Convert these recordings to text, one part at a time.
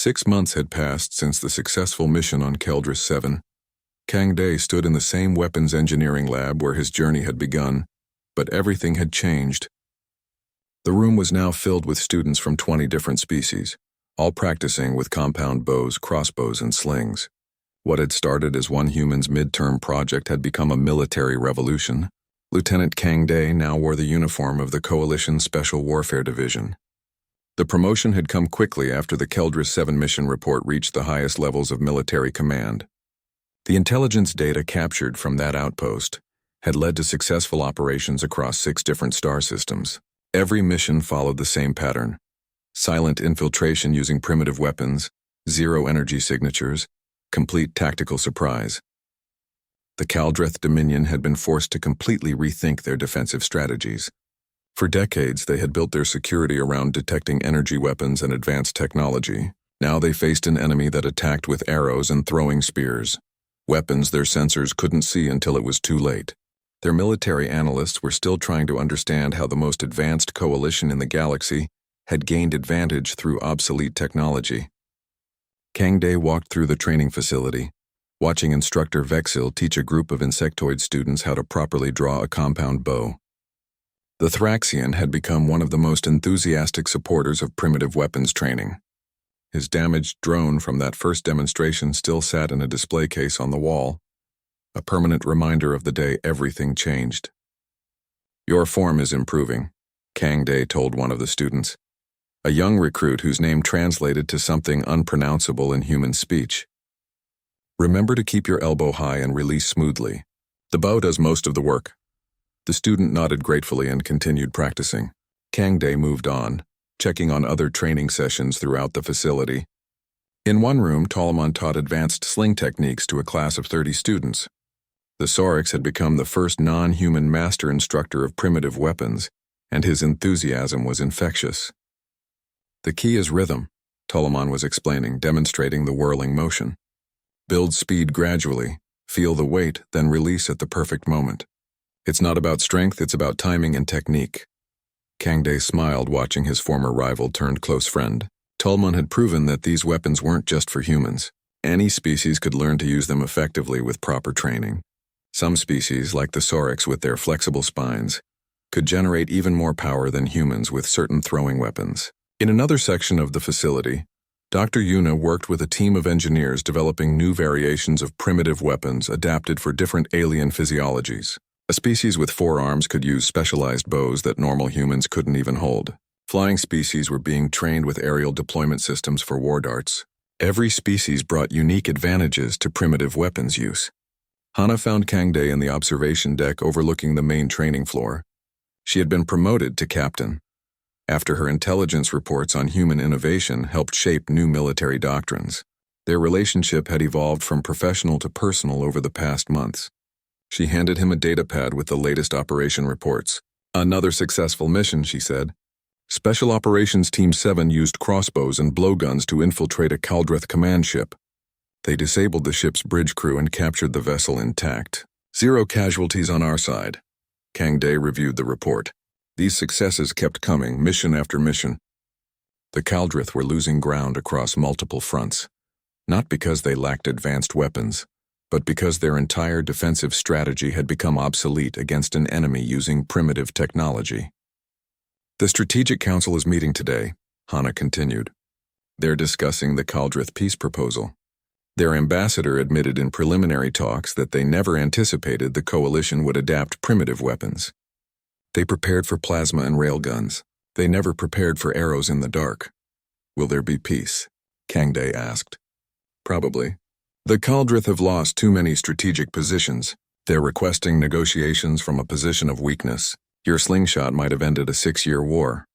6 months had passed since the successful mission on Keldris 7. Kang Day stood in the same weapons engineering lab where his journey had begun, but everything had changed. The room was now filled with students from 20 different species, all practicing with compound bows, crossbows, and slings. What had started as one human's midterm project had become a military revolution. Lieutenant Kang Day now wore the uniform of the Coalition Special Warfare Division. The promotion had come quickly after the Keldris 7 mission report reached the highest levels of military command. The intelligence data captured from that outpost had led to successful operations across 6 different star systems. Every mission followed the same pattern: silent infiltration using primitive weapons, zero energy signatures, complete tactical surprise. The Kaldreth Dominion had been forced to completely rethink their defensive strategies. For decades, they had built their security around detecting energy weapons and advanced technology. Now they faced an enemy that attacked with arrows and throwing spears, weapons their sensors couldn't see until it was too late. Their military analysts were still trying to understand how the most advanced coalition in the galaxy had gained advantage through obsolete technology. Kang Day walked through the training facility, watching Instructor Vexil teach a group of insectoid students how to properly draw a compound bow. The Thraxian had become one of the most enthusiastic supporters of primitive weapons training. His damaged drone from that first demonstration still sat in a display case on the wall, a permanent reminder of the day everything changed. "Your form is improving," Kang Day told one of the students, a young recruit whose name translated to something unpronounceable in human speech. "Remember to keep your elbow high and release smoothly. The bow does most of the work." The student nodded gratefully and continued practicing. Kang Day moved on, checking on other training sessions throughout the facility. In one room, Tolomon taught advanced sling techniques to a class of 30 students. The Sorix had become the first non-human master instructor of primitive weapons, and his enthusiasm was infectious. "The key is rhythm," Tolomon was explaining, demonstrating the whirling motion. "Build speed gradually, feel the weight, then release at the perfect moment. It's not about strength, it's about timing and technique." Kang Day smiled, watching his former rival turned close friend. Tolomon had proven that these weapons weren't just for humans. Any species could learn to use them effectively with proper training. Some species, like the Sorix with their flexible spines, could generate even more power than humans with certain throwing weapons. In another section of the facility, Dr. Yuna worked with a team of engineers developing new variations of primitive weapons adapted for different alien physiologies. A species with 4 arms could use specialized bows that normal humans couldn't even hold. Flying species were being trained with aerial deployment systems for war darts. Every species brought unique advantages to primitive weapons use. Hana found Kang Day in the observation deck overlooking the main training floor. She had been promoted to captain, after her intelligence reports on human innovation helped shape new military doctrines. Their relationship had evolved from professional to personal over the past months. She handed him a datapad with the latest operation reports. "Another successful mission," she said. "Special Operations Team 7 used crossbows and blowguns to infiltrate a Kaldreth command ship. They disabled the ship's bridge crew and captured the vessel intact. 0 casualties on our side." Kang Day reviewed the report. These successes kept coming, mission after mission. The Kaldreth were losing ground across multiple fronts, not because they lacked advanced weapons, but because their entire defensive strategy had become obsolete against an enemy using primitive technology. "The Strategic Council is meeting today," Hana continued. "They're discussing the Kaldreth peace proposal. Their ambassador admitted in preliminary talks that they never anticipated the coalition would adapt primitive weapons. They prepared for plasma and railguns. They never prepared for arrows in the dark. Will there be peace?" Kang Day asked. "Probably. The Kaldreth have lost too many strategic positions. They're requesting negotiations from a position of weakness. Your slingshot might have ended a 6-year war."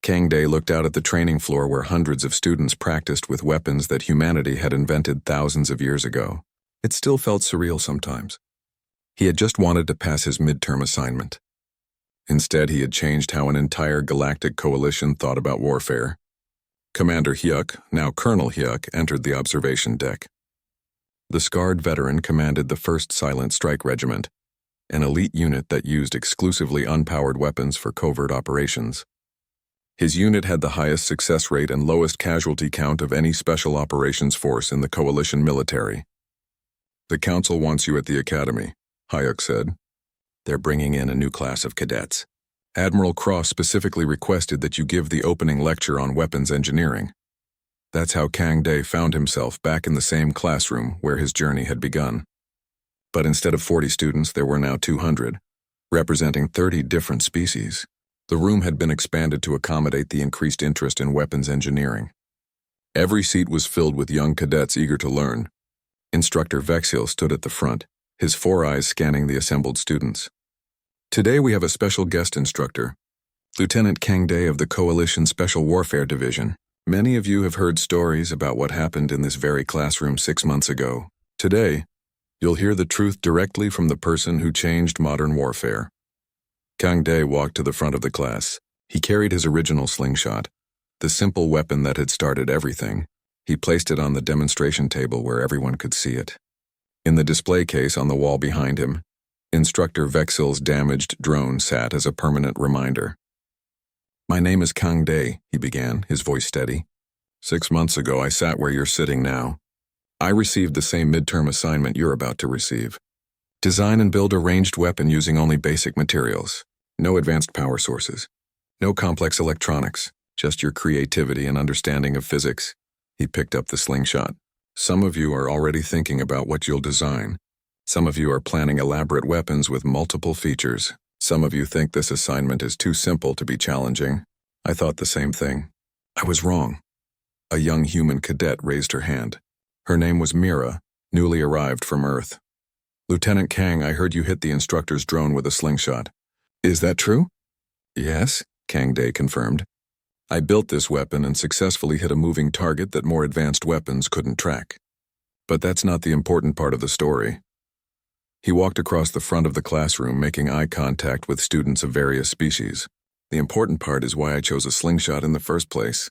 Kang Day looked out at the training floor where hundreds of students practiced with weapons that humanity had invented thousands of years ago. It still felt surreal sometimes. He had just wanted to pass his midterm assignment. Instead, he had changed how an entire galactic coalition thought about warfare. Commander Hyuk, now Colonel Hyuk, entered the observation deck. The scarred veteran commanded the 1st Silent Strike Regiment, an elite unit that used exclusively unpowered weapons for covert operations. His unit had the highest success rate and lowest casualty count of any special operations force in the coalition military. "The council wants you at the academy," Hayek said. "They're bringing in a new class of cadets. Admiral Cross specifically requested that you give the opening lecture on weapons engineering." That's how Kang Day found himself back in the same classroom where his journey had begun. But instead of 40 students, there were now 200, representing 30 different species. The room had been expanded to accommodate the increased interest in weapons engineering. Every seat was filled with young cadets eager to learn. Instructor Vexil stood at the front, his 4 eyes scanning the assembled students. "Today we have a special guest instructor, Lieutenant Kang Day of the Coalition Special Warfare Division. Many of you have heard stories about what happened in this very classroom 6 months ago. Today, you'll hear the truth directly from the person who changed modern warfare." Kang Day walked to the front of the class. He carried his original slingshot, the simple weapon that had started everything. He placed it on the demonstration table where everyone could see it. In the display case on the wall behind him, Instructor Vexil's damaged drone sat as a permanent reminder. "My name is Kang Day," he began, his voice steady. "6 months ago, I sat where you're sitting now. I received the same midterm assignment you're about to receive. Design and build a ranged weapon using only basic materials. No advanced power sources. No complex electronics. Just your creativity and understanding of physics." He picked up the slingshot. "Some of you are already thinking about what you'll design. Some of you are planning elaborate weapons with multiple features. Some of you think this assignment is too simple to be challenging. I thought the same thing. I was wrong." A young human cadet raised her hand. Her name was Mira, newly arrived from Earth. "Lieutenant Kang, I heard you hit the instructor's drone with a slingshot. Is that true?" "Yes," Kang Day confirmed. "I built this weapon and successfully hit a moving target that more advanced weapons couldn't track. But that's not the important part of the story." He walked across the front of the classroom, making eye contact with students of various species. "The important part is why I chose a slingshot in the first place.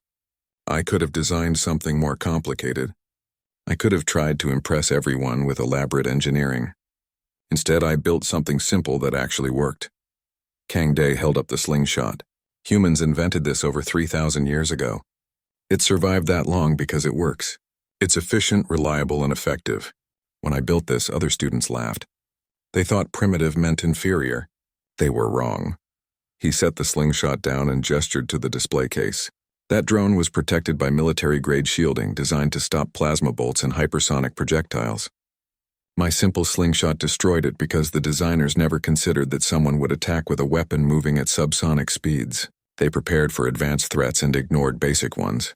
I could have designed something more complicated. I could have tried to impress everyone with elaborate engineering. Instead, I built something simple that actually worked." Kang Day held up the slingshot. "Humans invented this over 3,000 years ago. It survived that long because it works. It's efficient, reliable, and effective. When I built this, other students laughed. They thought primitive meant inferior. They were wrong." He set the slingshot down and gestured to the display case. That drone was protected by military-grade shielding designed to stop plasma bolts and hypersonic projectiles. My simple slingshot destroyed it because the designers never considered that someone would attack with a weapon moving at subsonic speeds. They prepared for advanced threats and ignored basic ones.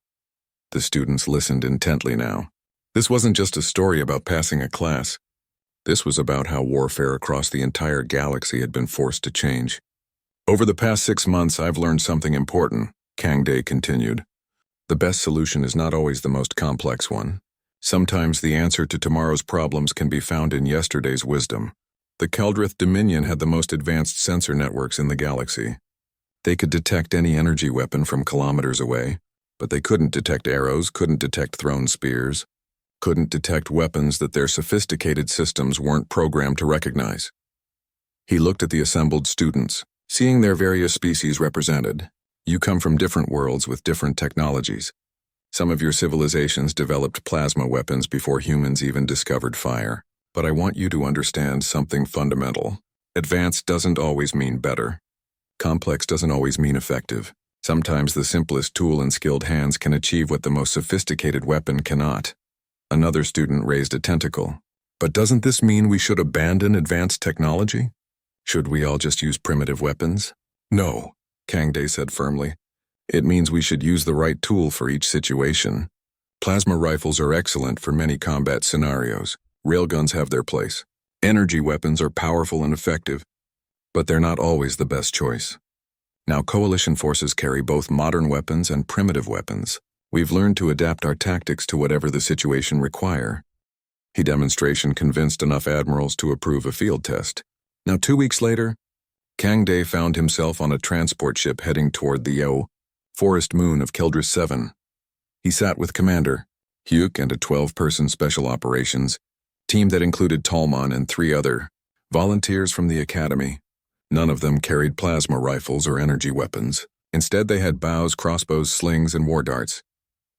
The students listened intently now. This wasn't just a story about passing a class. This was about how warfare across the entire galaxy had been forced to change. "Over the past 6 months, I've learned something important," Kang Day continued. "The best solution is not always the most complex one. Sometimes the answer to tomorrow's problems can be found in yesterday's wisdom. The Keldrith Dominion had the most advanced sensor networks in the galaxy. They could detect any energy weapon from kilometers away, but they couldn't detect arrows, couldn't detect thrown spears, couldn't detect weapons that their sophisticated systems weren't programmed to recognize." He looked at the assembled students, seeing their various species represented. "You come from different worlds with different technologies. Some of your civilizations developed plasma weapons before humans even discovered fire. But I want you to understand something fundamental. Advanced doesn't always mean better. Complex doesn't always mean effective. Sometimes the simplest tool in skilled hands can achieve what the most sophisticated weapon cannot." Another student raised a tentacle. "But doesn't this mean we should abandon advanced technology? Should we all just use primitive weapons?" "No," Kang Day said firmly. "It means we should use the right tool for each situation. Plasma rifles are excellent for many combat scenarios. Railguns have their place. Energy weapons are powerful and effective, but they're not always the best choice. Now coalition forces carry both modern weapons and primitive weapons. We've learned to adapt our tactics to whatever the situation require." He demonstration convinced enough admirals to approve a field test. Now 2 weeks later, Kang Day found himself on a transport ship heading toward the forest moon of Keldrith 7. He sat with Commander Hugh and a 12-person special operations team that included Talmon and 3 other volunteers from the academy. None of them carried plasma rifles or energy weapons. Instead, they had bows, crossbows, slings, and war darts.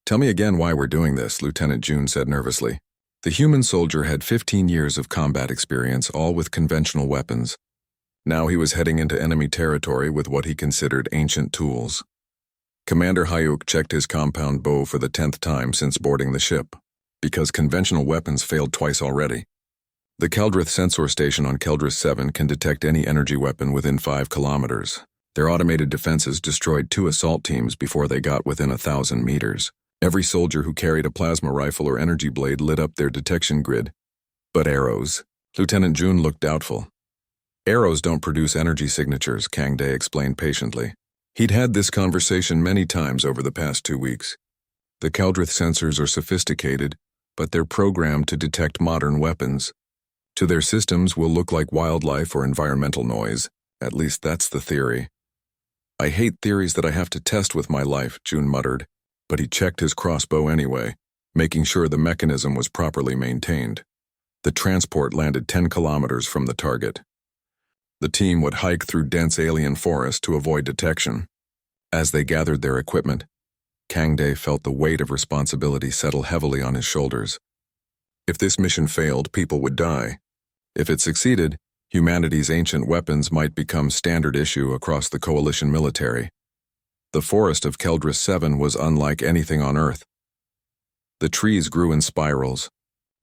"Tell me again why we're doing this," Lieutenant June said nervously. The human soldier had 15 years of combat experience, all with conventional weapons. Now he was heading into enemy territory with what he considered ancient tools. Commander Hayuk checked his compound bow for the 10th time since boarding the ship, because conventional weapons failed twice already. The Keldrith sensor station on Keldrith 7 can detect any energy weapon within 5 kilometers. Their automated defenses destroyed 2 assault teams before they got within 1,000 meters. Every soldier who carried a plasma rifle or energy blade lit up their detection grid. But arrows? Lieutenant June looked doubtful. "Arrows don't produce energy signatures," Kang Day explained patiently. He'd had this conversation many times over the past 2 weeks. The Keldrith sensors are sophisticated, but they're programmed to detect modern weapons. To their systems will look like wildlife or environmental noise. At least that's the theory. "I hate theories that I have to test with my life," June muttered, but he checked his crossbow anyway, making sure the mechanism was properly maintained. The transport landed 10 kilometers from the target. The team would hike through dense alien forest to avoid detection. As they gathered their equipment, Kang Day felt the weight of responsibility settle heavily on his shoulders. If this mission failed, people would die. If it succeeded, humanity's ancient weapons might become standard issue across the coalition military. The forest of Keldrith 7 was unlike anything on Earth. The trees grew in spirals,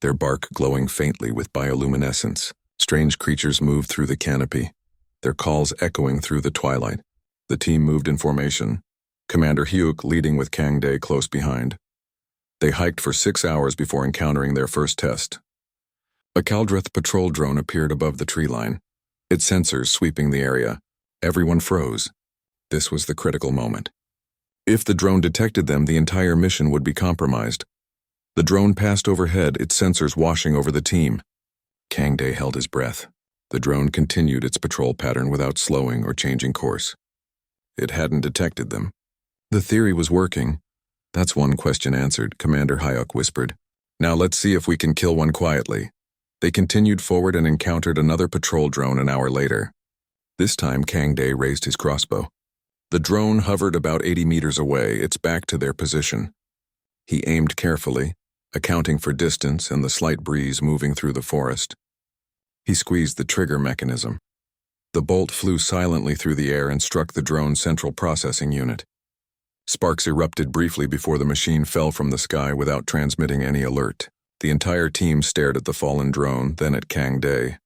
their bark glowing faintly with bioluminescence. Strange creatures moved through the canopy, their calls echoing through the twilight. The team moved in formation, Commander Hyuk leading with Kang Day close behind. They hiked for 6 hours before encountering their first test. A Keldrith patrol drone appeared above the tree line, its sensors sweeping the area. Everyone froze. This was the critical moment. If the drone detected them, the entire mission would be compromised. The drone passed overhead, its sensors washing over the team. Kang Day held his breath. The drone continued its patrol pattern without slowing or changing course. It hadn't detected them. The theory was working. "That's one question answered," Commander Hayuk whispered. "Now let's see if we can kill one quietly." They continued forward and encountered another patrol drone an hour later. This time Kang Day raised his crossbow. The drone hovered about 80 meters away, its back to their position. He aimed carefully, accounting for distance and the slight breeze moving through the forest. He squeezed the trigger mechanism. The bolt flew silently through the air and struck the drone's central processing unit. Sparks erupted briefly before the machine fell from the sky without transmitting any alert. The entire team stared at the fallen drone, then at Kang Day.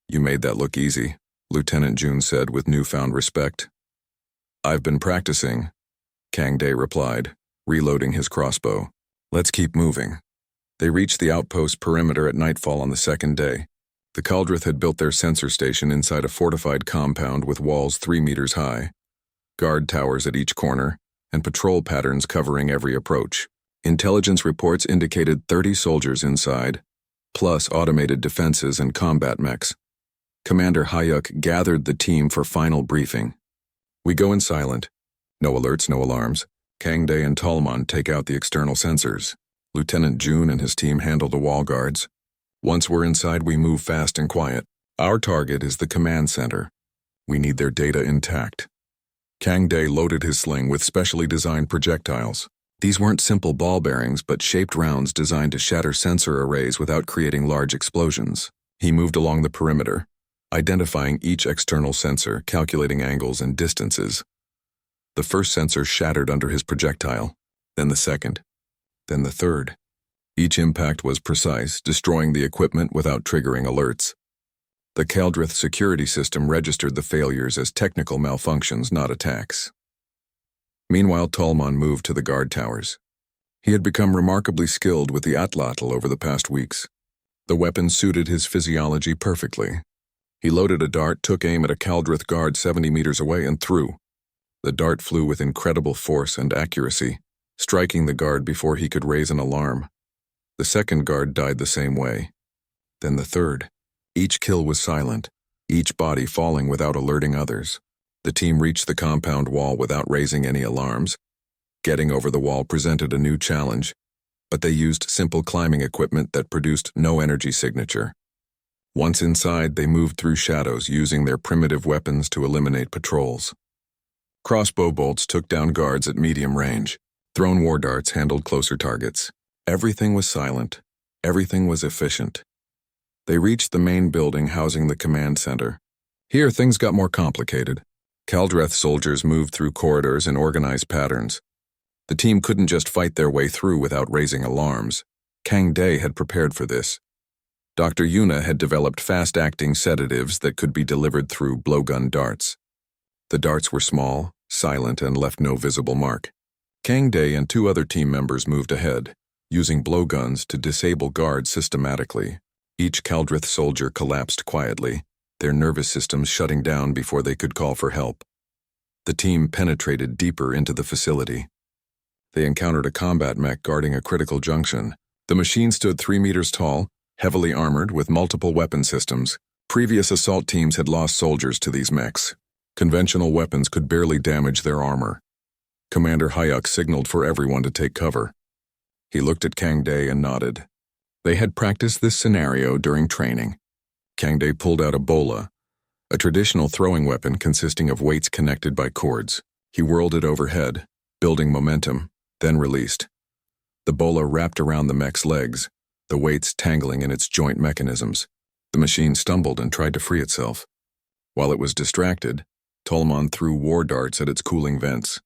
"You made that look easy," Lieutenant June said with newfound respect. "I've been practicing," Kang Day replied, reloading his crossbow. "Let's keep moving." They reached the outpost perimeter at nightfall on the second day. The Keldrith had built their sensor station inside a fortified compound with walls 3 meters high, guard towers at each corner, and patrol patterns covering every approach. Intelligence reports indicated 30 soldiers inside, plus automated defenses and combat mechs. Commander Hayuk gathered the team for final briefing. "We go in silent. No alerts, no alarms. Kang Day and Tallman take out the external sensors. Lieutenant June and his team handle the wall guards. Once we're inside, we move fast and quiet. Our target is the command center. We need their data intact." Kang Day loaded his sling with specially designed projectiles. These weren't simple ball bearings, but shaped rounds designed to shatter sensor arrays without creating large explosions. He moved along the perimeter, identifying each external sensor, calculating angles and distances. The first sensor shattered under his projectile, then the second, then the third. Each impact was precise, destroying the equipment without triggering alerts. The Keldrith security system registered the failures as technical malfunctions, not attacks. Meanwhile, Tallman moved to the guard towers. He had become remarkably skilled with the Atlatl over the past weeks. The weapon suited his physiology perfectly. He loaded a dart, took aim at a Keldrith guard 70 meters away, and threw. The dart flew with incredible force and accuracy, striking the guard before he could raise an alarm. The second guard died the same way. Then the third. Each kill was silent, each body falling without alerting others. The team reached the compound wall without raising any alarms. Getting over the wall presented a new challenge, but they used simple climbing equipment that produced no energy signature. Once inside, they moved through shadows using their primitive weapons to eliminate patrols. Crossbow bolts took down guards at medium range. Thrown war darts handled closer targets. Everything was silent. Everything was efficient. They reached the main building housing the command center. Here, things got more complicated. Kaldreth soldiers moved through corridors in organized patterns. The team couldn't just fight their way through without raising alarms. Kang Day had prepared for this. Dr. Yuna had developed fast-acting sedatives that could be delivered through blowgun darts. The darts were small, silent, and left no visible mark. Kang Day and 2 other team members moved ahead, using blowguns to disable guards systematically. Each Kaldreth soldier collapsed quietly, their nervous systems shutting down before they could call for help. The team penetrated deeper into the facility. They encountered a combat mech guarding a critical junction. The machine stood 3 meters tall, heavily armored with multiple weapon systems. Previous assault teams had lost soldiers to these mechs. Conventional weapons could barely damage their armor. Commander Hayuk signaled for everyone to take cover. He looked at Kang Day and nodded. They had practiced this scenario during training. Kang Day pulled out a bola, a traditional throwing weapon consisting of weights connected by cords. He whirled it overhead, building momentum, then released. The bola wrapped around the mech's legs, the weights tangling in its joint mechanisms. The machine stumbled and tried to free itself. While it was distracted, Tolman threw war darts at its cooling vents,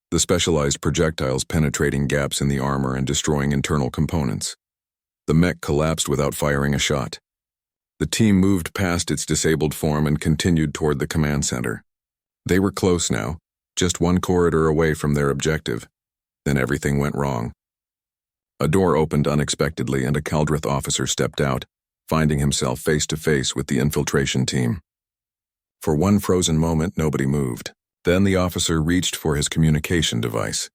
the specialized projectiles penetrating gaps in the armor and destroying internal components. The mech collapsed without firing a shot. The team moved past its disabled form and continued toward the command center. They were close now, just 1 corridor away from their objective. Then everything went wrong. A door opened unexpectedly and a Kaldreth officer stepped out, finding himself face to face with the infiltration team. For one frozen moment, nobody moved. Then the officer reached for his communication device.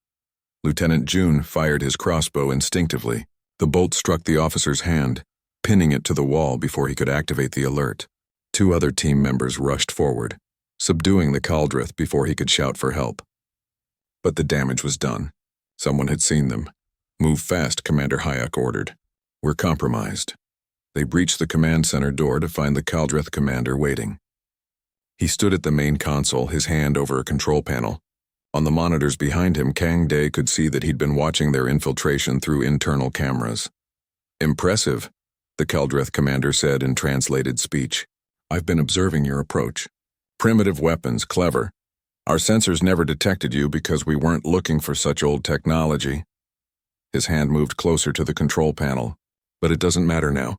Lieutenant June fired his crossbow instinctively. The bolt struck the officer's hand, pinning it to the wall before he could activate the alert. 2 other team members rushed forward, subduing the Kaldreth before he could shout for help. But the damage was done. Someone had seen them. "Move fast," Commander Hayek ordered. "We're compromised." They breached the command center door to find the Kaldreth commander waiting. He stood at the main console, his hand over a control panel. On the monitors behind him, Kang Day could see that he'd been watching their infiltration through internal cameras. "Impressive," the Kaldreth commander said in translated speech. "I've been observing your approach. Primitive weapons, clever. Our sensors never detected you because we weren't looking for such old technology." His hand moved closer to the control panel. "But it doesn't matter now.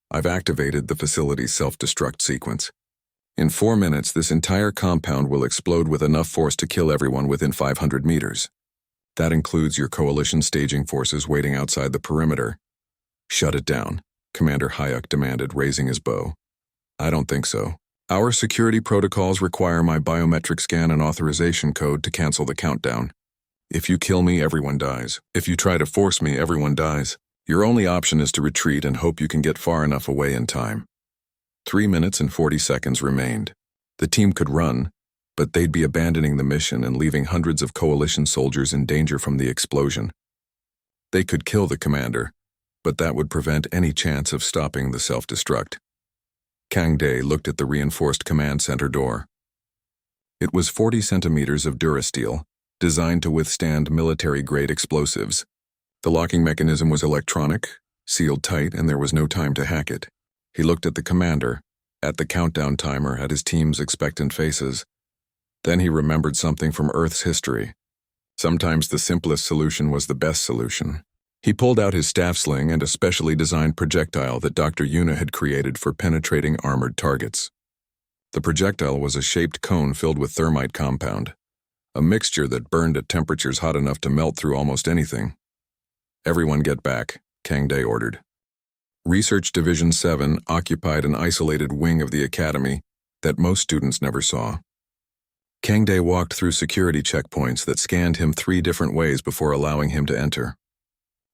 I've activated the facility's self-destruct sequence. In 4 minutes, this entire compound will explode with enough force to kill everyone within 500 meters. That includes your coalition staging forces waiting outside the perimeter." "Shut it down," Commander Hayek demanded, raising his bow. "I don't think so. Our security protocols require my biometric scan and authorization code to cancel the countdown. If you kill me, everyone dies. If you try to force me, everyone dies. Your only option is to retreat and hope you can get far enough away in time." 3 minutes and 40 seconds remained. The team could run, but they'd be abandoning the mission and leaving hundreds of coalition soldiers in danger from the explosion. They could kill the commander, but that would prevent any chance of stopping the self-destruct. Kang Day looked at the reinforced command center door. It was 40 centimeters of durasteel, designed to withstand military-grade explosives. The locking mechanism was electronic, sealed tight, and there was no time to hack it. He looked at the commander, at the countdown timer, at his team's expectant faces. Then he remembered something from Earth's history. Sometimes the simplest solution was the best solution. He pulled out his staff sling and a specially designed projectile that Dr. Yuna had created for penetrating armored targets. The projectile was a shaped cone filled with thermite compound, a mixture that burned at temperatures hot enough to melt through almost anything. "Everyone get back," Kang Day ordered. Research Division 7 occupied an isolated wing of the academy that most students never saw. Kang Day walked through security checkpoints that scanned him 3 different ways before allowing him to enter.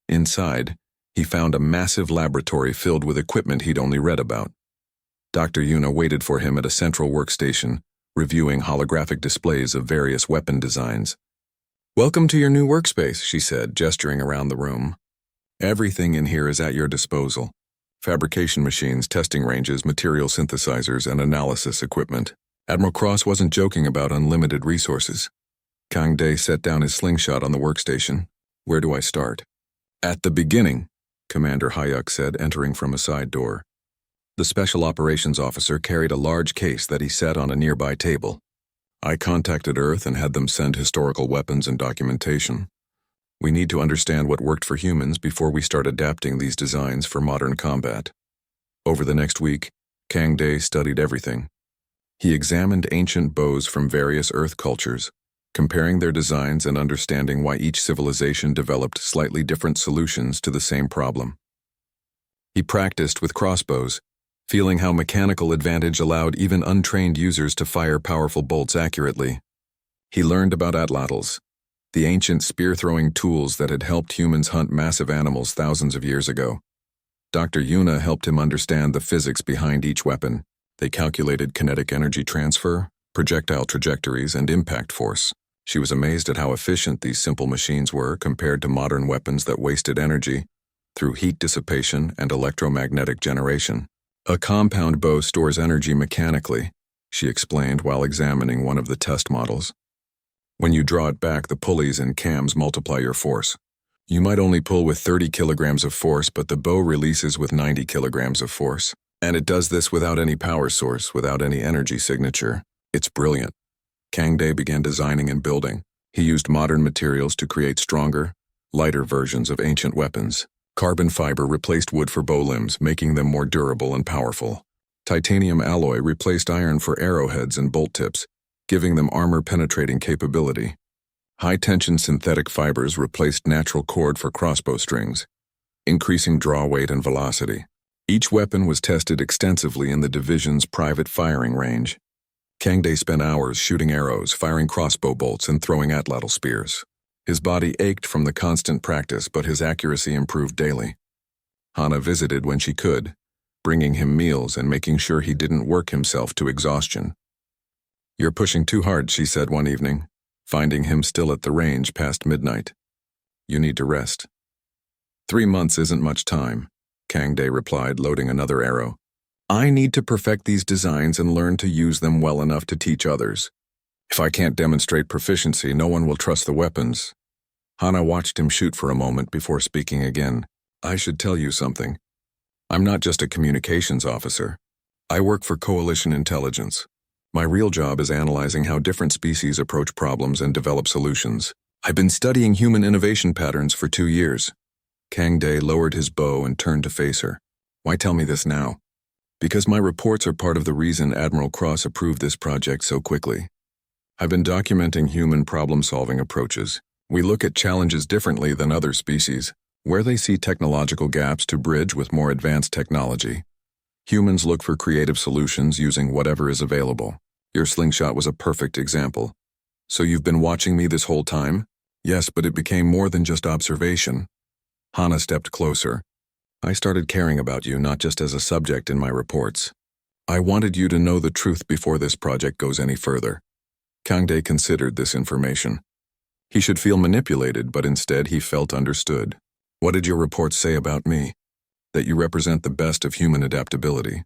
Inside, he found a massive laboratory filled with equipment he'd only read about. Dr. Yuna waited for him at a central workstation, reviewing holographic displays of various weapon designs. "Welcome to your new workspace," she said, gesturing around the room. "Everything in here is at your disposal. Fabrication machines, testing ranges, material synthesizers, and analysis equipment." Admiral Cross wasn't joking about unlimited resources. Kang Dae set down his slingshot on the workstation. Where do I start? At the beginning, Commander Hyuk said, entering from a side door. The Special Operations Officer carried a large case that he set on a nearby table. I contacted Earth and had them send historical weapons and documentation. We need to understand what worked for humans before we start adapting these designs for modern combat. Over the next week, Kang Dae studied everything. He examined ancient bows from various Earth cultures, comparing their designs and understanding why each civilization developed slightly different solutions to the same problem. He practiced with crossbows, feeling how mechanical advantage allowed even untrained users to fire powerful bolts accurately. He learned about atlatls, the ancient spear-throwing tools that had helped humans hunt massive animals thousands of years ago. Dr. Yuna helped him understand the physics behind each weapon. They calculated kinetic energy transfer, projectile trajectories, and impact force. She was amazed at how efficient these simple machines were compared to modern weapons that wasted energy through heat dissipation and electromagnetic generation. A compound bow stores energy mechanically, she explained while examining one of the test models. When you draw it back, the pulleys and cams multiply your force. You might only pull with 30 kilograms of force, but the bow releases with 90 kilograms of force. And it does this without any power source, without any energy signature. It's brilliant. Kang Dae began designing and building. He used modern materials to create stronger, lighter versions of ancient weapons. Carbon fiber replaced wood for bow limbs, making them more durable and powerful. Titanium alloy replaced iron for arrowheads and bolt tips, giving them armor-penetrating capability. High-tension synthetic fibers replaced natural cord for crossbow strings, increasing draw weight and velocity. Each weapon was tested extensively in the division's private firing range. Kang Dae spent hours shooting arrows, firing crossbow bolts, and throwing atlatl spears. His body ached from the constant practice, but his accuracy improved daily. Hana visited when she could, bringing him meals and making sure he didn't work himself to exhaustion. "You're pushing too hard," she said one evening, finding him still at the range past midnight. "You need to rest." 3 months isn't much time, Kang Dae replied, loading another arrow. "I need to perfect these designs and learn to use them well enough to teach others. If I can't demonstrate proficiency, no one will trust the weapons." Hana watched him shoot for a moment before speaking again. "I should tell you something. I'm not just a communications officer. I work for Coalition Intelligence. My real job is analyzing how different species approach problems and develop solutions. I've been studying human innovation patterns for 2 years. Kang Dae lowered his bow and turned to face her. "Why tell me this now?" "Because my reports are part of the reason Admiral Cross approved this project so quickly. I've been documenting human problem-solving approaches. We look at challenges differently than other species, where they see technological gaps to bridge with more advanced technology. Humans look for creative solutions using whatever is available. Your slingshot was a perfect example. So you've been watching me this whole time?" "Yes, but it became more than just observation." Hana stepped closer. "I started caring about you not just as a subject in my reports. I wanted you to know the truth before this project goes any further." Kang Dae considered this information. He should feel manipulated, but instead he felt understood. "What did your reports say about me?" "That you represent the best of human adaptability.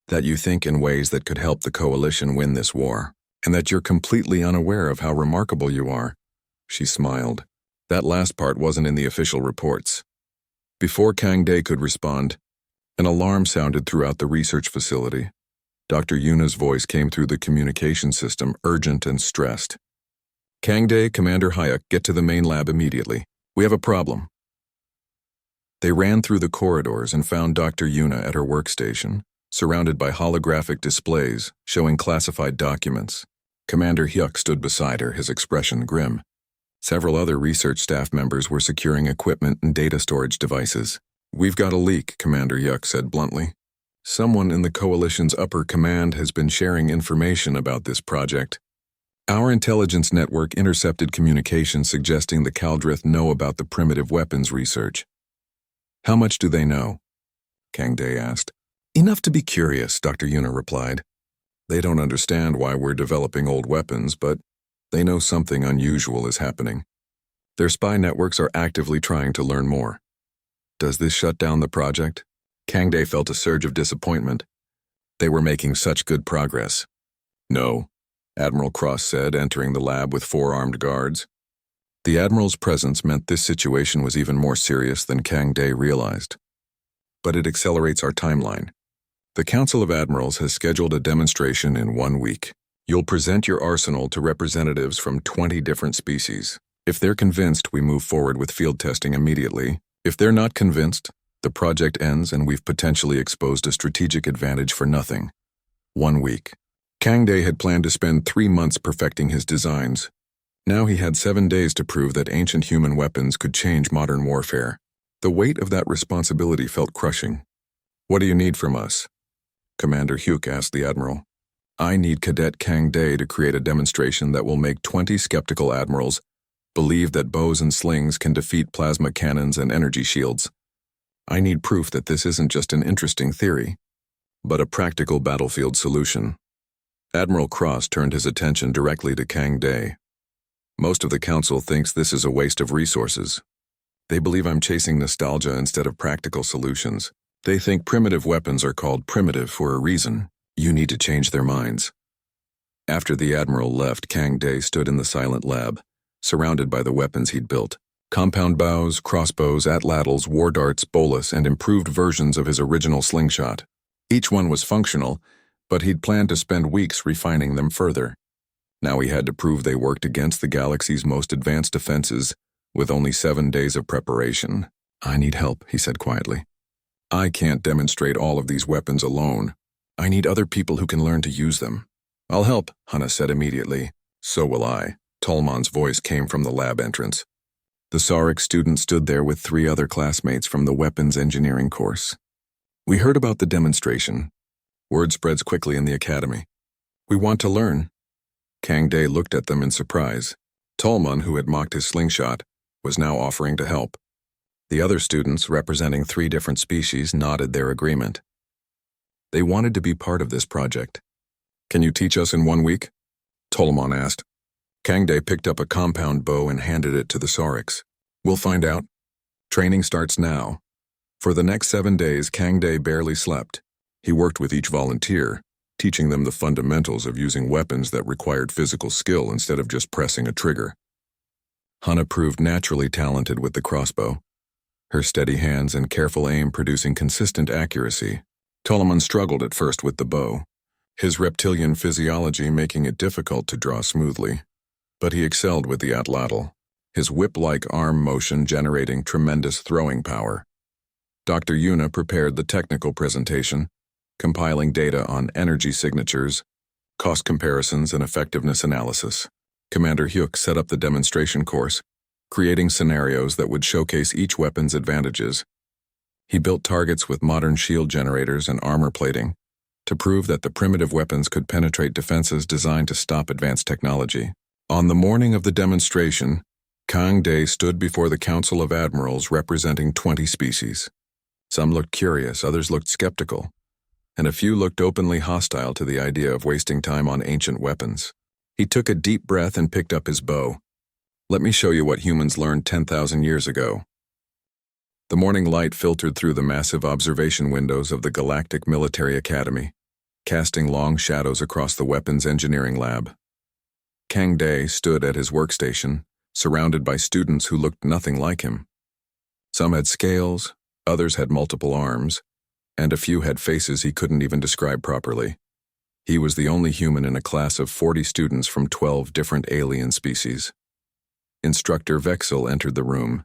That you think in ways that could help the Coalition win this war. And that you're completely unaware of how remarkable you are." She smiled. That last part wasn't in the official reports. Before Kang Dae could respond, an alarm sounded throughout the research facility. Dr. Yuna's voice came through the communication system, urgent and stressed. "Kang Dae, Commander Hyuk, get to the main lab immediately. We have a problem." They ran through the corridors and found Dr. Yuna at her workstation, surrounded by holographic displays showing classified documents. Commander Hyuk stood beside her, his expression grim. Several other research staff members were securing equipment and data storage devices. "We've got a leak," Commander Hyuk said bluntly. "Someone in the Coalition's upper command has been sharing information about this project. Our intelligence network intercepted communication suggesting the Kaldrith know about the primitive weapons research." "How much do they know?" Kang Dae asked. "Enough to be curious," Dr. Yuna replied. "They don't understand why we're developing old weapons, but they know something unusual is happening. Their spy networks are actively trying to learn more." "Does this shut down the project?" Kang Dae felt a surge of disappointment. They were making such good progress. "No. Admiral Cross said, entering the lab with 4 armed guards. The Admiral's presence meant this situation was even more serious than Kang Day realized. But it accelerates our timeline. The Council of Admirals has scheduled a demonstration in 1 week. You'll present your arsenal to representatives from 20 different species. If they're convinced, we move forward with field testing immediately. If they're not convinced, the project ends and we've potentially exposed a strategic advantage for nothing. 1 week. Kang Day had planned to spend 3 months perfecting his designs. Now he had 7 days to prove that ancient human weapons could change modern warfare. The weight of that responsibility felt crushing. "What do you need from us?" Commander Hugh asked the Admiral. "I need Cadet Kang Day to create a demonstration that will make 20 skeptical admirals believe that bows and slings can defeat plasma cannons and energy shields. I need proof that this isn't just an interesting theory, but a practical battlefield solution." Admiral Cross turned his attention directly to Kang Day. "Most of the Council thinks this is a waste of resources. They believe I'm chasing nostalgia instead of practical solutions. They think primitive weapons are called primitive for a reason. You need to change their minds." After the Admiral left, Kang Day stood in the silent lab, surrounded by the weapons he'd built. Compound bows, crossbows, atlatls, war darts, bolas, and improved versions of his original slingshot. Each one was functional, but he'd planned to spend weeks refining them further. Now he had to prove they worked against the galaxy's most advanced defenses, with only 7 days of preparation. "I need help," he said quietly. "I can't demonstrate all of these weapons alone. I need other people who can learn to use them." "I'll help," Hana said immediately. "So will I." Tolmon's voice came from the lab entrance. The Sarek student stood there with 3 other classmates from the weapons engineering course. "We heard about the demonstration. Word spreads quickly in the academy. We want to learn." Kang Day looked at them in surprise. Tolmon, who had mocked his slingshot, was now offering to help. The other students, representing 3 different species, nodded their agreement. They wanted to be part of this project. "Can you teach us in 1 week?" Tolmon asked. Kang Day picked up a compound bow and handed it to the Sareks. "We'll find out. Training starts now." For the next 7 days, Kang Day barely slept. He worked with each volunteer, teaching them the fundamentals of using weapons that required physical skill instead of just pressing a trigger. Hana proved naturally talented with the crossbow, her steady hands and careful aim producing consistent accuracy. Tolomon struggled at first with the bow, his reptilian physiology making it difficult to draw smoothly. But he excelled with the atlatl, his whip-like arm motion generating tremendous throwing power. Dr. Yuna prepared the technical presentation, compiling data on energy signatures, cost comparisons, and effectiveness analysis. Commander Hyuk set up the demonstration course, creating scenarios that would showcase each weapon's advantages. He built targets with modern shield generators and armor plating to prove that the primitive weapons could penetrate defenses designed to stop advanced technology. On the morning of the demonstration, Kang Day stood before the Council of Admirals representing 20 species. Some looked curious, others looked skeptical, and a few looked openly hostile to the idea of wasting time on ancient weapons. He took a deep breath and picked up his bow. "Let me show you what humans learned 10,000 years ago." The morning light filtered through the massive observation windows of the Galactic Military Academy, casting long shadows across the weapons engineering lab. Kang Day stood at his workstation, surrounded by students who looked nothing like him. Some had scales, others had multiple arms, and a few had faces he couldn't even describe properly. He was the only human in a class of 40 students from 12 different alien species. Instructor Vexel entered the room,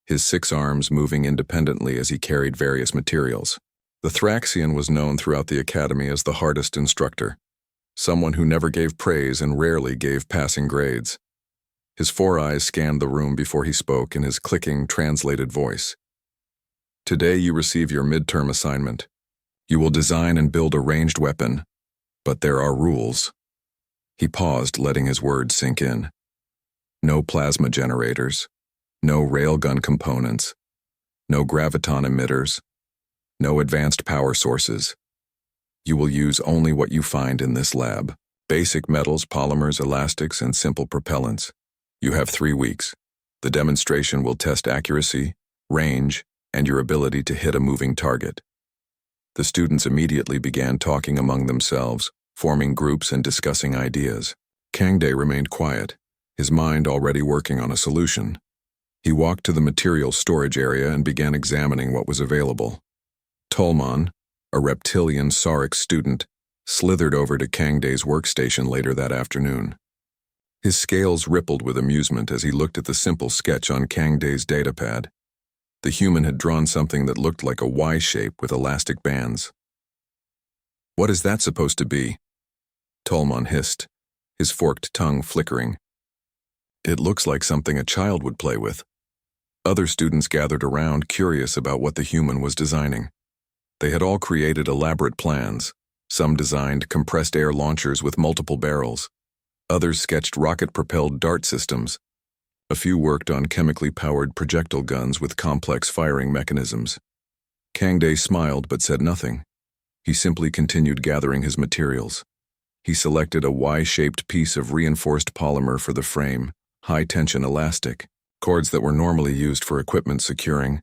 his 6 arms moving independently as he carried various materials. The Thraxian was known throughout the academy as the hardest instructor, someone who never gave praise and rarely gave passing grades. His 4 eyes scanned the room before he spoke in his clicking, translated voice. "Today you receive your midterm assignment. You will design and build a ranged weapon, but there are rules." He paused, letting his words sink in. "No plasma generators, no railgun components, no graviton emitters, no advanced power sources. You will use only what you find in this lab: basic metals, polymers, elastics, and simple propellants. You have 3 weeks. The demonstration will test accuracy, range, and your ability to hit a moving target." The students immediately began talking among themselves, forming groups and discussing ideas. Kang Day remained quiet, his mind already working on a solution. He walked to the materials storage area and began examining what was available. Tolman, a reptilian Sauric student, slithered over to Kang Day's workstation later that afternoon. His scales rippled with amusement as he looked at the simple sketch on Kang Day's datapad. The human had drawn something that looked like a Y shape with elastic bands. "What is that supposed to be?" Tolman hissed, his forked tongue flickering. "It looks like something a child would play with." Other students gathered around, curious about what the human was designing. They had all created elaborate plans. Some designed compressed air launchers with multiple barrels. Others sketched rocket-propelled dart systems. A few worked on chemically powered projectile guns with complex firing mechanisms. Kang Day smiled but said nothing. He simply continued gathering his materials. He selected a Y-shaped piece of reinforced polymer for the frame, high-tension elastic, cords that were normally used for equipment securing,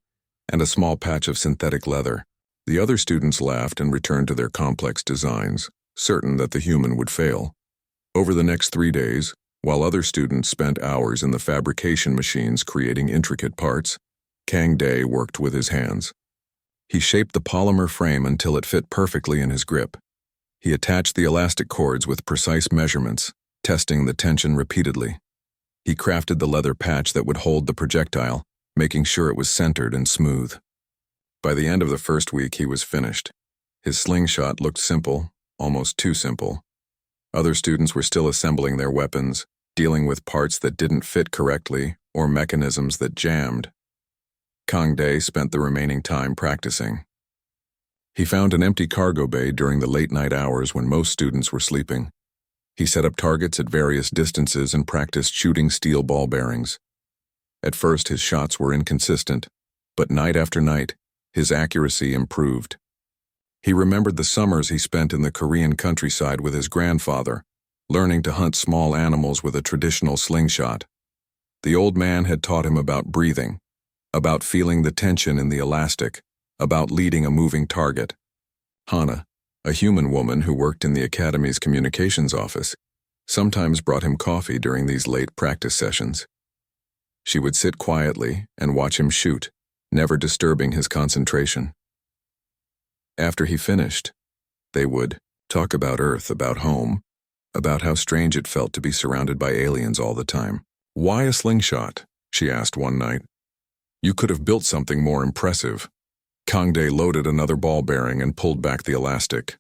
and a small patch of synthetic leather. The other students laughed and returned to their complex designs, certain that the human would fail. Over the next 3 days, while other students spent hours in the fabrication machines creating intricate parts, Kang Day worked with his hands. He shaped the polymer frame until it fit perfectly in his grip. He attached the elastic cords with precise measurements, testing the tension repeatedly. He crafted the leather patch that would hold the projectile, making sure it was centered and smooth. By the end of the first week, he was finished. His slingshot looked simple, almost too simple. Other students were still assembling their weapons, dealing with parts that didn't fit correctly or mechanisms that jammed. Kang Day spent the remaining time practicing. He found an empty cargo bay during the late-night hours when most students were sleeping. He set up targets at various distances and practiced shooting steel ball bearings. At first, his shots were inconsistent, but night after night, his accuracy improved. He remembered the summers he spent in the Korean countryside with his grandfather, learning to hunt small animals with a traditional slingshot. The old man had taught him about breathing, about feeling the tension in the elastic, about leading a moving target. Hana, a human woman who worked in the academy's communications office, sometimes brought him coffee during these late practice sessions. She would sit quietly and watch him shoot, never disturbing his concentration. After he finished, they would talk about Earth, about home, about how strange it felt to be surrounded by aliens all the time. "Why a slingshot?" she asked one night. "You could have built something more impressive." Kang Day loaded another ball bearing and pulled back the elastic.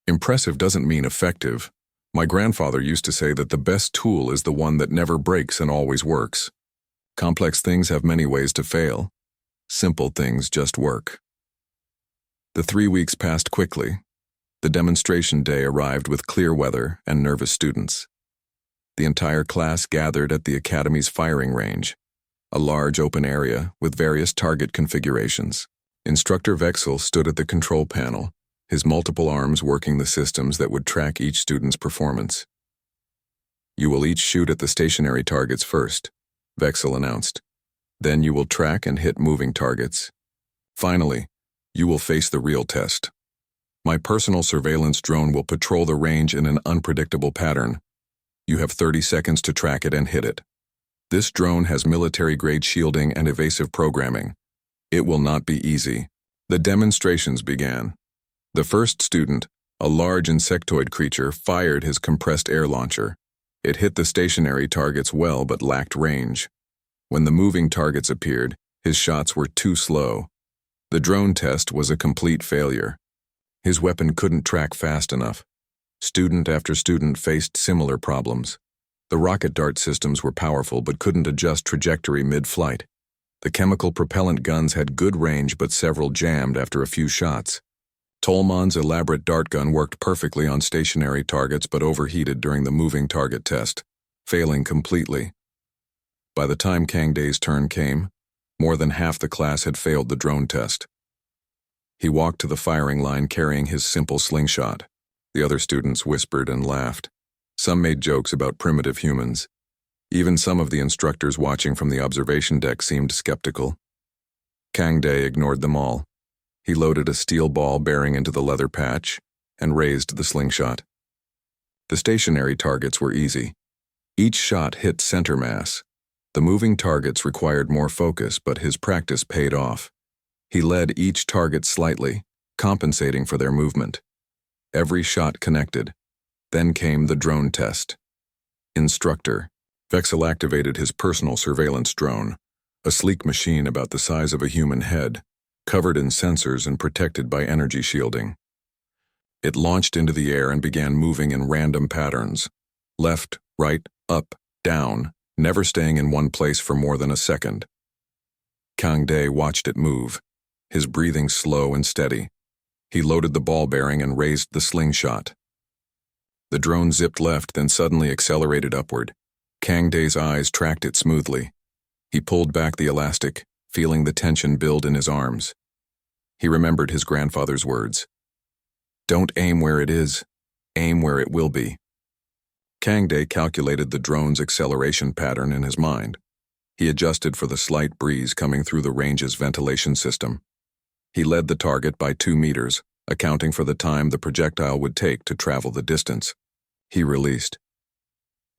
"Impressive doesn't mean effective. My grandfather used to say that the best tool is the one that never breaks and always works. Complex things have many ways to fail. Simple things just work." The 3 weeks passed quickly. The demonstration day arrived with clear weather and nervous students. The entire class gathered at the Academy's firing range, a large open area with various target configurations. Instructor Vexel stood at the control panel, his multiple arms working the systems that would track each student's performance. "You will each shoot at the stationary targets first," Vexel announced. "Then you will track and hit moving targets. Finally, you will face the real test. My personal surveillance drone will patrol the range in an unpredictable pattern. You have 30 seconds to track it and hit it. This drone has military-grade shielding and evasive programming. It will not be easy." The demonstrations began. The first student, a large insectoid creature, fired his compressed air launcher. It hit the stationary targets well but lacked range. When the moving targets appeared, his shots were too slow. The drone test was a complete failure. His weapon couldn't track fast enough. Student after student faced similar problems. The rocket dart systems were powerful but couldn't adjust trajectory mid-flight. The chemical propellant guns had good range but several jammed after a few shots. Tolman's elaborate dart gun worked perfectly on stationary targets but overheated during the moving target test, failing completely. By the time Kang Day's turn came, more than half the class had failed the drone test. He walked to the firing line carrying his simple slingshot. The other students whispered and laughed. Some made jokes about primitive humans. Even some of the instructors watching from the observation deck seemed skeptical. Kang Day ignored them all. He loaded a steel ball bearing into the leather patch and raised the slingshot. The stationary targets were easy. Each shot hit center mass. The moving targets required more focus, but his practice paid off. He led each target slightly, compensating for their movement. Every shot connected. Then came the drone test. Instructor. Vexel activated his personal surveillance drone, a sleek machine about the size of a human head, covered in sensors and protected by energy shielding. It launched into the air and began moving in random patterns. Left, right, up, down, never staying in one place for more than a second. Kang Dae watched it move, his breathing slow and steady. He loaded the ball bearing and raised the slingshot. The drone zipped left, then suddenly accelerated upward. Kang Dae's eyes tracked it smoothly. He pulled back the elastic, feeling the tension build in his arms. He remembered his grandfather's words. Don't aim where it is, aim where it will be. Kang Dae calculated the drone's acceleration pattern in his mind. He adjusted for the slight breeze coming through the range's ventilation system. He led the target by 2 meters, accounting for the time the projectile would take to travel the distance. He released.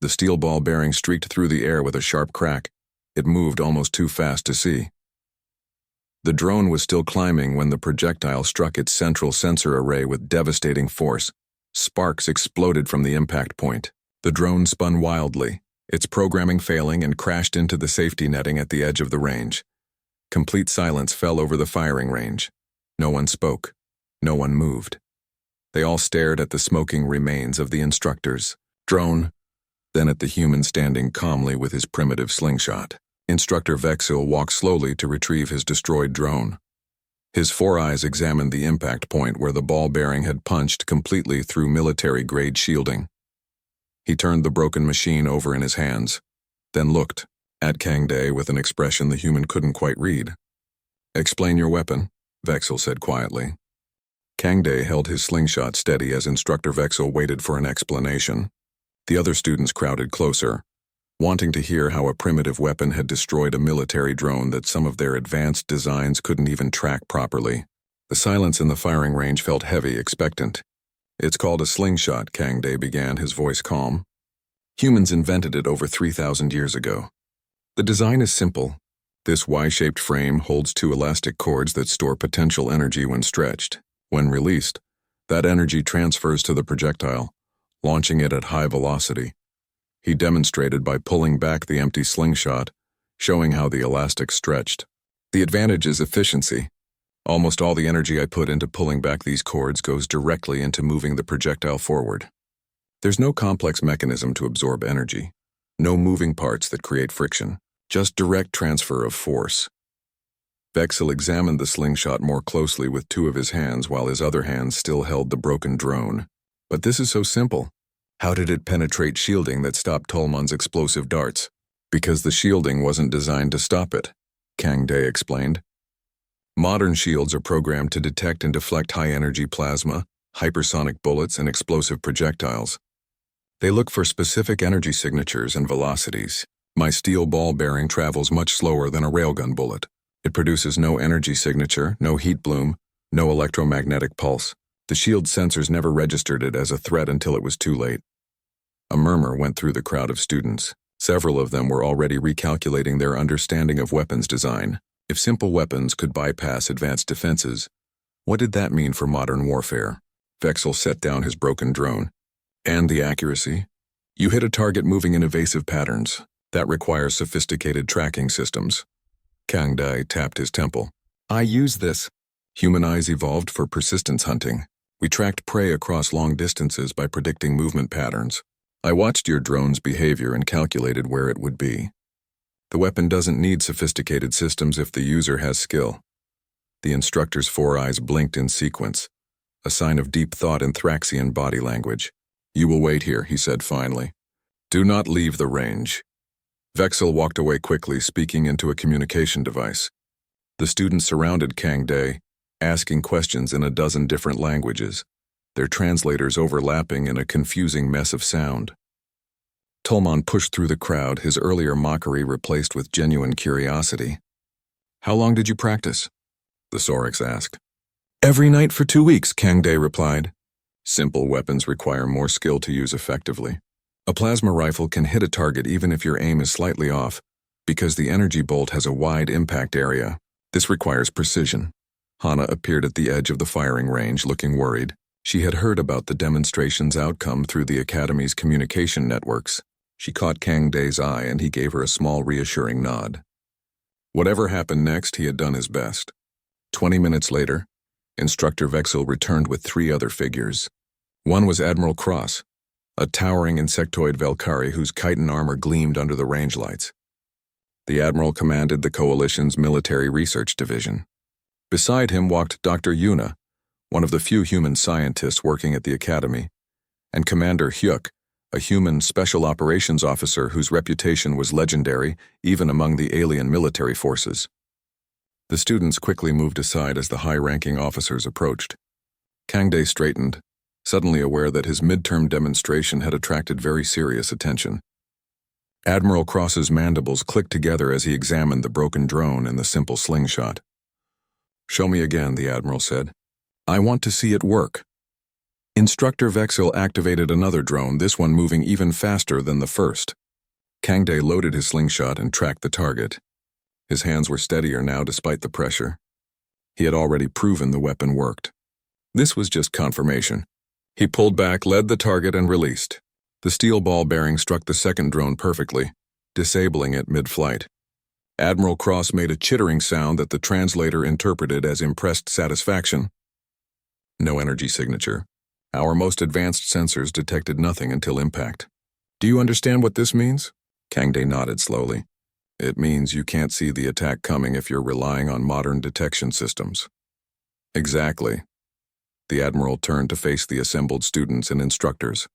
The steel ball bearing streaked through the air with a sharp crack. It moved almost too fast to see. The drone was still climbing when the projectile struck its central sensor array with devastating force. Sparks exploded from the impact point. The drone spun wildly, its programming failing, and crashed into the safety netting at the edge of the range. Complete silence fell over the firing range. No one spoke. No one moved. They all stared at the smoking remains of the instructor's drone, then at the human standing calmly with his primitive slingshot. Instructor Vexil walked slowly to retrieve his destroyed drone. His 4 eyes examined the impact point where the ball bearing had punched completely through military-grade shielding. He turned the broken machine over in his hands, then looked at Kang Dae with an expression the human couldn't quite read. Explain your weapon, Vexil said quietly. Kang Dae held his slingshot steady as Instructor Vexil waited for an explanation. The other students crowded closer, wanting to hear how a primitive weapon had destroyed a military drone that some of their advanced designs couldn't even track properly. The silence in the firing range felt heavy, expectant. It's called a slingshot, Kang Dae began, his voice calm. Humans invented it over 3,000 years ago. The design is simple. This Y-shaped frame holds 2 elastic cords that store potential energy when stretched. When released, that energy transfers to the projectile, launching it at high velocity. He demonstrated by pulling back the empty slingshot, showing how the elastic stretched. The advantage is efficiency. Almost all the energy I put into pulling back these cords goes directly into moving the projectile forward. There's no complex mechanism to absorb energy, no moving parts that create friction, just direct transfer of force. Vexil examined the slingshot more closely with 2 of his hands while his other hand still held the broken drone. But this is so simple. How did it penetrate shielding that stopped Tolmon's explosive darts? Because the shielding wasn't designed to stop it, Kang Dae explained. Modern shields are programmed to detect and deflect high-energy plasma, hypersonic bullets, and explosive projectiles. They look for specific energy signatures and velocities. My steel ball bearing travels much slower than a railgun bullet. It produces no energy signature, no heat bloom, no electromagnetic pulse. The shield sensors never registered it as a threat until it was too late. A murmur went through the crowd of students. Several of them were already recalculating their understanding of weapons design. If simple weapons could bypass advanced defenses, what did that mean for modern warfare? Vexil set down his broken drone. And the accuracy? You hit a target moving in evasive patterns. That requires sophisticated tracking systems. Kang Dae tapped his temple. I use this. Human eyes evolved for persistence hunting. We tracked prey across long distances by predicting movement patterns. I watched your drone's behavior and calculated where it would be. The weapon doesn't need sophisticated systems if the user has skill. The instructor's 4 eyes blinked in sequence, a sign of deep thought in Thraxian body language. You will wait here, he said finally. Do not leave the range. Vexil walked away quickly, speaking into a communication device. The students surrounded Kang Dae, asking questions in a dozen different languages, their translators overlapping in a confusing mess of sound. Tolmon pushed through the crowd, his earlier mockery replaced with genuine curiosity. How long did you practice? The Sorix asked. Every night for 2 weeks, Kang Dae replied. Simple weapons require more skill to use effectively. A plasma rifle can hit a target even if your aim is slightly off, because the energy bolt has a wide impact area. This requires precision. Hana appeared at the edge of the firing range, looking worried. She had heard about the demonstration's outcome through the Academy's communication networks. She caught Kang Dae's eye and he gave her a small reassuring nod. Whatever happened next, he had done his best. 20 minutes later, Instructor Vexel returned with 3 other figures. One was Admiral Cross, a towering insectoid Valkyrie whose chitin armor gleamed under the range lights. The Admiral commanded the Coalition's military research division. Beside him walked Dr. Yuna, one of the few human scientists working at the Academy, and Commander Hyuk, a human special operations officer whose reputation was legendary even among the alien military forces. The students quickly moved aside as the high-ranking officers approached. Kang Dae straightened, suddenly aware that his midterm demonstration had attracted very serious attention. Admiral Cross's mandibles clicked together as he examined the broken drone and the simple slingshot. "Show me again," the Admiral said. "I want to see it work." Instructor Vexel activated another drone, this one moving even faster than the first. Kang Dae loaded his slingshot and tracked the target. His hands were steadier now despite the pressure. He had already proven the weapon worked. This was just confirmation. He pulled back, led the target, and released. The steel ball bearing struck the second drone perfectly, disabling it mid-flight. Admiral Cross made a chittering sound that the translator interpreted as impressed satisfaction. No energy signature. Our most advanced sensors detected nothing until impact. "Do you understand what this means?" Kang Dae nodded slowly. "It means you can't see the attack coming if you're relying on modern detection systems." "Exactly." The Admiral turned to face the assembled students and instructors.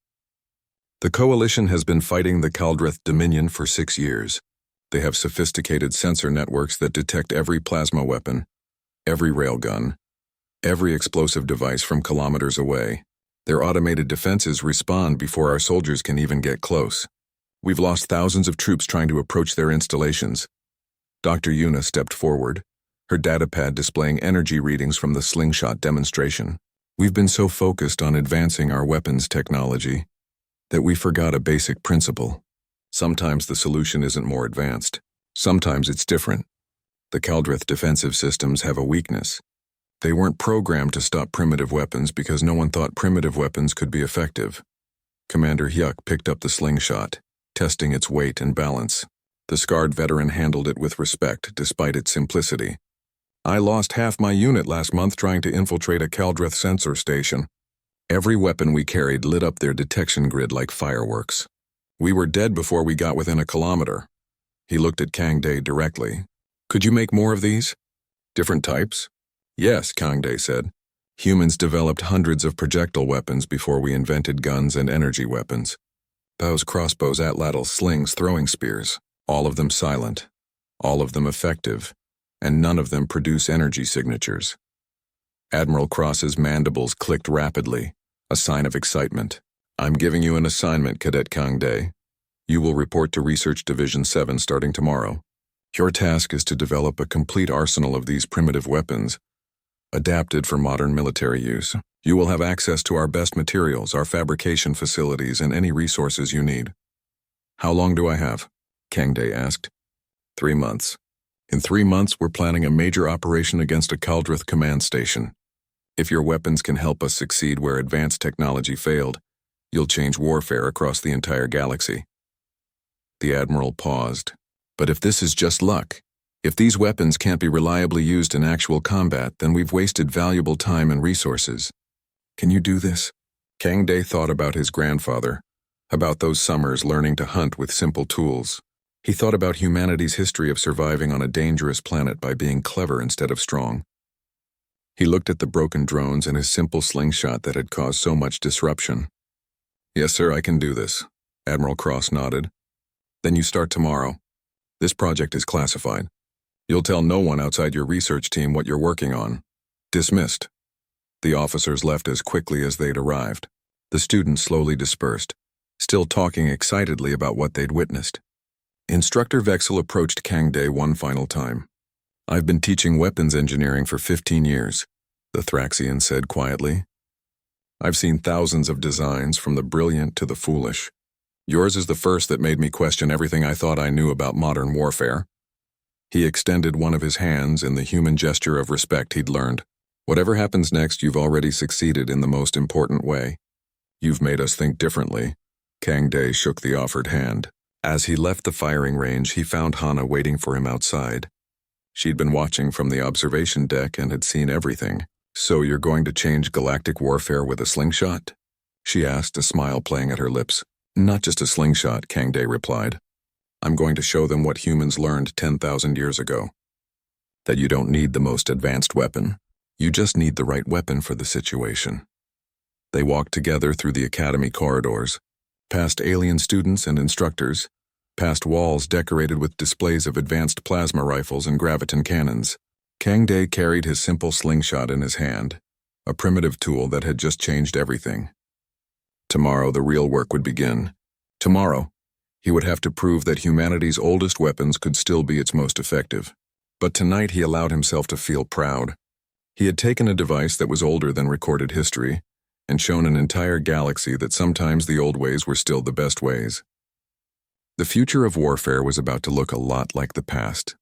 "The Coalition has been fighting the Kaldreth Dominion for 6 years. They have sophisticated sensor networks that detect every plasma weapon, every railgun, every explosive device from kilometers away. Their automated defenses respond before our soldiers can even get close. We've lost thousands of troops trying to approach their installations." Dr. Yuna stepped forward, her datapad displaying energy readings from the slingshot demonstration. "We've been so focused on advancing our weapons technology that we forgot a basic principle. Sometimes the solution isn't more advanced. Sometimes it's different. The Kaldreth defensive systems have a weakness. They weren't programmed to stop primitive weapons because no one thought primitive weapons could be effective." Commander Hyuk picked up the slingshot, testing its weight and balance. The scarred veteran handled it with respect despite its simplicity. "I lost half my unit last month trying to infiltrate a Kaldreth sensor station. Every weapon we carried lit up their detection grid like fireworks. We were dead before we got within a kilometer." He looked at Kang Dae directly. "Could you make more of these? Different types?" "Yes," Kang Dae said. "Humans developed hundreds of projectile weapons before we invented guns and energy weapons. Bows, crossbows, atlatls, slings, throwing spears. All of them silent. All of them effective. And none of them produce energy signatures." Admiral Cross's mandibles clicked rapidly, a sign of excitement. "I'm giving you an assignment, Cadet Kang Dae. You will report to Research Division 7 starting tomorrow. Your task is to develop a complete arsenal of these primitive weapons, adapted for modern military use. You will have access to our best materials, our fabrication facilities, and any resources you need." "How long do I have?" Kang Dae asked. 3 months. In 3 months, we're planning a major operation against a Kaldreth command station. If your weapons can help us succeed where advanced technology failed, you'll change warfare across the entire galaxy." The Admiral paused. "But if this is just luck, if these weapons can't be reliably used in actual combat, then we've wasted valuable time and resources. Can you do this?" Kang Dae thought about his grandfather, about those summers learning to hunt with simple tools. He thought about humanity's history of surviving on a dangerous planet by being clever instead of strong. He looked at the broken drones and his simple slingshot that had caused so much disruption. "Yes, sir, I can do this." Admiral Cross nodded. "Then you start tomorrow. This project is classified. You'll tell no one outside your research team what you're working on. Dismissed." The officers left as quickly as they'd arrived. The students slowly dispersed, still talking excitedly about what they'd witnessed. Instructor Vexel approached Kang Dae one final time. "I've been teaching weapons engineering for 15 years, the Thraxian said quietly. I've seen thousands of designs, from the brilliant to the foolish. Yours is the first that made me question everything I thought I knew about modern warfare." He extended one of his hands in the human gesture of respect he'd learned. "Whatever happens next, you've already succeeded in the most important way. You've made us think differently." Kang Day shook the offered hand. As he left the firing range, he found Hana waiting for him outside. She'd been watching from the observation deck and had seen everything. "So you're going to change galactic warfare with a slingshot?" she asked, a smile playing at her lips. "Not just a slingshot," Kang Day replied. "I'm going to show them what humans learned 10,000 years ago. That you don't need the most advanced weapon. You just need the right weapon for the situation." They walked together through the academy corridors, past alien students and instructors, past walls decorated with displays of advanced plasma rifles and graviton cannons. Kang Day carried his simple slingshot in his hand, a primitive tool that had just changed everything. Tomorrow, the real work would begin. Tomorrow, he would have to prove that humanity's oldest weapons could still be its most effective. But tonight he allowed himself to feel proud. He had taken a device that was older than recorded history and shown an entire galaxy that sometimes the old ways were still the best ways. The future of warfare was about to look a lot like the past.